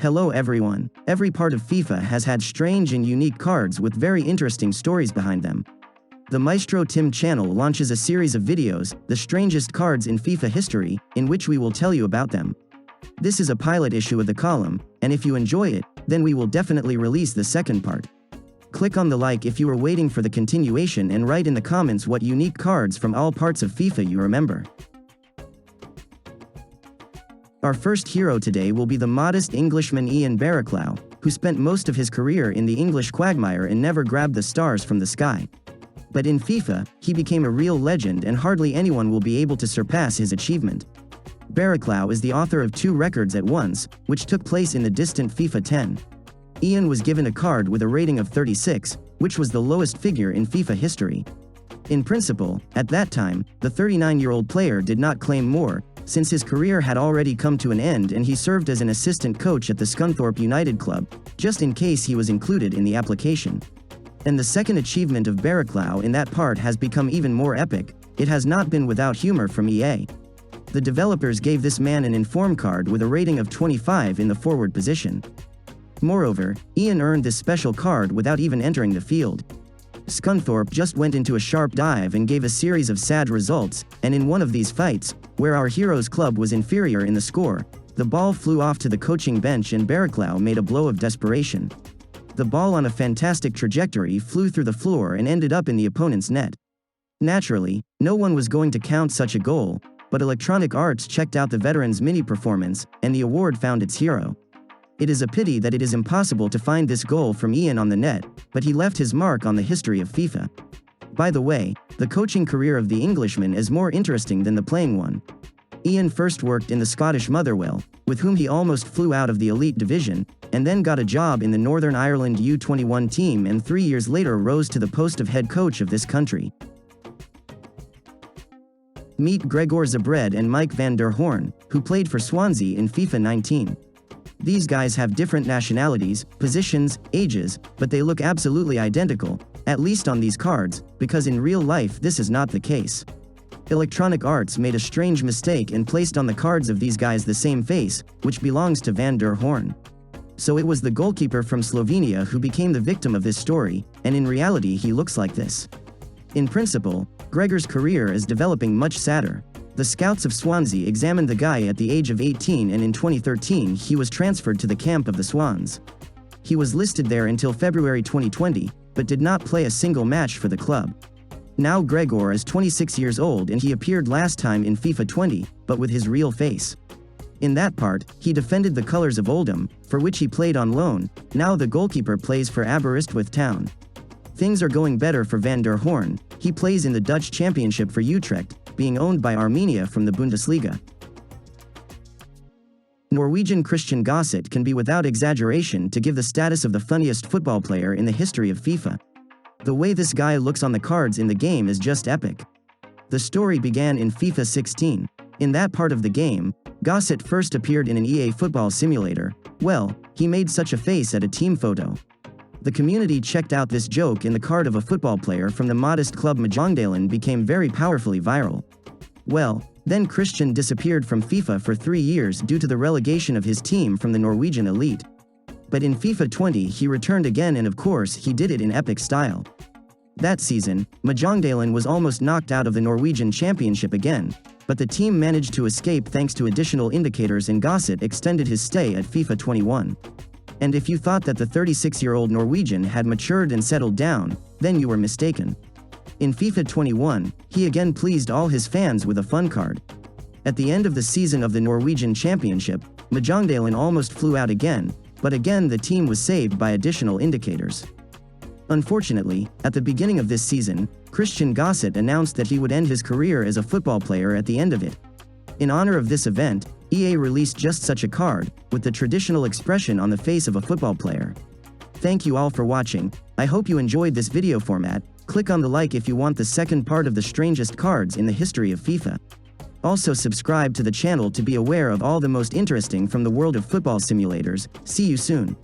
Hello everyone. Every part of FIFA has had strange and unique cards with very interesting stories behind them. The Maestro Tim channel launches a series of videos, The Strangest Cards in FIFA History, in which we will tell you about them. This is a pilot issue of the column, and if you enjoy it, then we will definitely release the second part. Click on the like if you are waiting for the continuation and write in the comments what unique cards from all parts of FIFA you remember. Our first hero today will be the modest Englishman Ian Barraclough, who spent most of his career in the English quagmire and never grabbed the stars from the sky. But in FIFA, he became a real legend and hardly anyone will be able to surpass his achievement. Barraclough is the author of 2 records at once, which took place in the distant FIFA 10. Ian was given a card with a rating of 36, which was the lowest figure in FIFA history. In principle, at that time, the 39-year-old player did not claim more, since his career had already come to an end and he served as an assistant coach at the Scunthorpe United club, just in case he was included in the application. And the second achievement of Barraclough in that part has become even more epic. It has not been without humor from EA. The developers gave this man an inform card with a rating of 25 in the forward position. Moreover, Ian earned this special card without even entering the field. Scunthorpe just went into a sharp dive and gave a series of sad results, and in one of these fights, where our hero's club was inferior in the score, the ball flew off to the coaching bench and Barraclough made a blow of desperation. The ball on a fantastic trajectory flew through the floor and ended up in the opponent's net. Naturally, no one was going to count such a goal, but Electronic Arts checked out the veteran's mini-performance, and the award found its hero. It is a pity that it is impossible to find this goal from Ian on the net, but he left his mark on the history of FIFA. By the way, the coaching career of the Englishman is more interesting than the playing one. Ian first worked in the Scottish Motherwell, with whom he almost flew out of the elite division, and then got a job in the Northern Ireland U21 team and 3 years later rose to the post of head coach of this country. Meet Gregor Zabred and Mike van der Hoorn, who played for Swansea in FIFA 19. These guys have different nationalities, positions, ages, but they look absolutely identical, at least on these cards, because in real life this is not the case. Electronic Arts made a strange mistake and placed on the cards of these guys the same face, which belongs to van der Hoorn. So it was the goalkeeper from Slovenia who became the victim of this story, and in reality he looks like this. In principle, Gregor's career is developing much sadder. The scouts of Swansea examined the guy at the age of 18 and in 2013 he was transferred to the camp of the Swans. He was listed there until February 2020, but did not play a single match for the club. Now Gregor is 26 years old and he appeared last time in FIFA 20, but with his real face. In that part, he defended the colours of Oldham, for which he played on loan. Now the goalkeeper plays for Aberystwyth Town. Things are going better for van der Hoorn. He plays in the Dutch Championship for Utrecht, being owned by Armenia from the Bundesliga. Norwegian Christian Gosset can be without exaggeration to give the status of the funniest football player in the history of FIFA. The way this guy looks on the cards in the game is just epic. The story began in FIFA 16. In that part of the game, Gosset first appeared in an EA football simulator. Well, he made such a face at a team photo. The community checked out this joke in the card of a football player from the modest club Mjøndalen became very powerfully viral. Well, then Christian disappeared from FIFA for 3 years due to the relegation of his team from the Norwegian elite. But in FIFA 20 he returned again and of course he did it in epic style. That season, Mjøndalen was almost knocked out of the Norwegian Championship again, but the team managed to escape thanks to additional indicators and Gosset extended his stay at FIFA 21. And if you thought that the 36-year-old Norwegian had matured and settled down, then you were mistaken. In FIFA 21, he again pleased all his fans with a fun card. At the end of the season of the Norwegian Championship, Mjøndalen almost flew out again, but again the team was saved by additional indicators. Unfortunately, at the beginning of this season, Christian Gosset announced that he would end his career as a football player at the end of it. In honor of this event, EA released just such a card, with the traditional expression on the face of a football player. Thank you all for watching. I hope you enjoyed this video format. Click on the like if you want the second part of the strangest cards in the history of FIFA. Also subscribe to the channel to be aware of all the most interesting from the world of football simulators. See you soon.